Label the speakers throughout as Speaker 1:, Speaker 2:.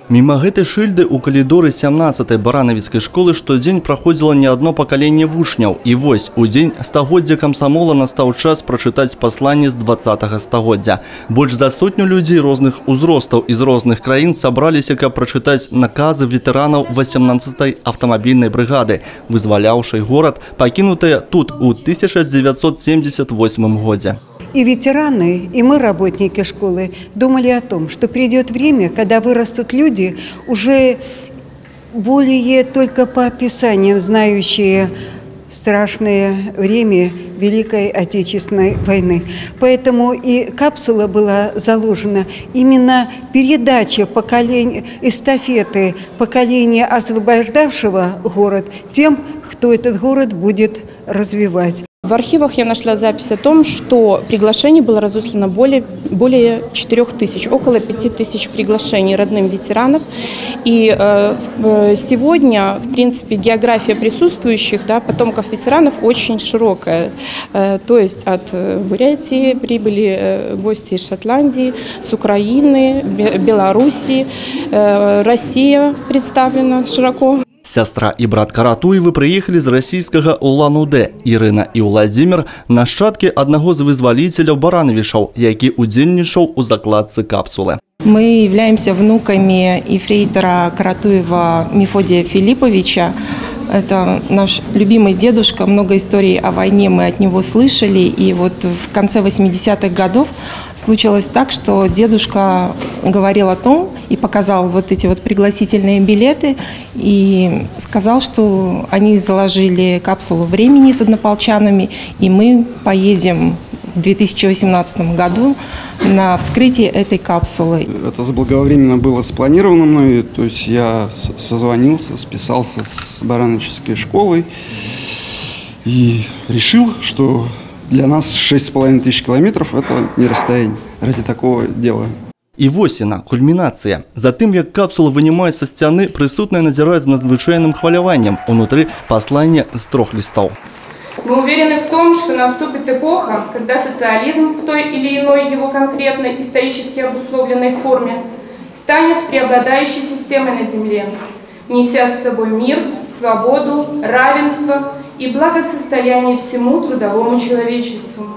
Speaker 1: Мимо гэтай шыльды у калідоры 17-й баранавіцкай школы штодзень праходзіла не одно пакаленне вучняў. І вось, у дзень стагоддзя камсамола настаў час прачытаць пасланне з 20-га стагоддзя. Больш за сотню людзей розных узростаў і з розных краін сабраліся, каб прачытаць наказы ветэранаў 18-й аўтамабільнай брыгады, вызваляўшай горад, пакінутыя тут у 1978 годзе.
Speaker 2: И ветераны, и мы, работники школы, думали о том, что придет время, когда вырастут люди, уже более только по описаниям знающие страшное время Великой Отечественной войны. Поэтому и капсула была заложена именно передача поколения, эстафеты поколения, освобождавшего город, тем, кто этот город будет развивать.
Speaker 3: В архивах я нашла запись о том, что приглашений было разослано более 4000, около 5000 приглашений родным ветеранов. И сегодня, в принципе, география присутствующих, потомков ветеранов очень широкая. То есть от Бурятии прибыли гости из Шотландии, с Украины, Белоруссии, Россия представлена широко.
Speaker 1: Сястра і брат Каратуевы прыехалі з расійскага Улан-Удэ. Ірына і Владзімір – нашчадкі аднаго з вызваліцеляў баранавішаў, які удзельнічаў у закладцы капсулы.
Speaker 3: Мы являемся внуками ефрейтора Каратуева Мефодия Филипповича. Это наш любимый дедушка. Много историй о войне мы от него слышали. И вот в конце 80-х годов случилось так, что дедушка говорил о том и показал вот эти вот пригласительные билеты и сказал, что они заложили капсулу времени с однополчанами, и мы поедем в 2018 году на вскрытие этой капсулы.
Speaker 4: Это заблаговременно было спланировано мной, то есть я созвонился, списался с барановической школой и решил, что для нас 6500 километров – это не расстояние ради такого дела.
Speaker 1: І вось яна, кульмінацыя. Затым, як капсулу вынімаюць са сцяны, прысутныя назіраюць з надзвычайным хваляваннем. Унутры паслання з 3 лістов.
Speaker 5: Мы уверены в том, что наступит эпоха, когда социализм в той или иной его конкретной исторически обусловленной форме станет преобладающей системой на Земле, неся с собой мир, свободу, равенство и благосостояние всему трудовому человечеству.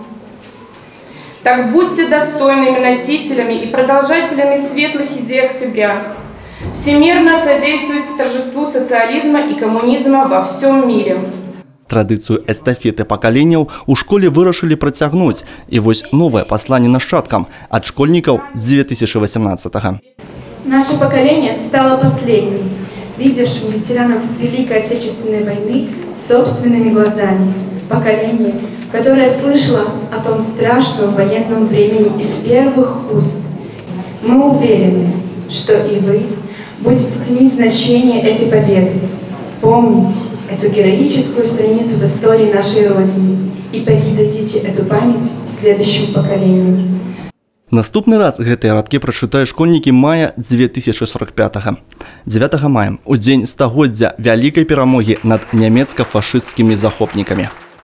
Speaker 5: Так будьте достойными носителями и продолжателями светлых идей октября. Всемирно содействуйте торжеству социализма и коммунизма во всем мире.
Speaker 1: Традыцыю эстафеты пакаленняў у школе вырашылі працягнуць. І вось новае пасланне нашчадкам ад школьнікаў 2018-го.
Speaker 6: Наше поколение стало последним, видевшим ветеранов Великой Отечественной войны собственными глазами. Поколение, которое слышало о том страшном военном времени из первых уст. Мы уверены, что и вы будете ценить значение этой победы, помнить эту героическую страницу в истории нашей Родины и передадите эту память следующему поколению.
Speaker 1: Наступны раз гэтыя радкі прачытаюць школьнікі мая 2045-го. 9 мая, у дзень стагоддзя вялікай перамогі над нямецка-фашысцкімі захопнікамі.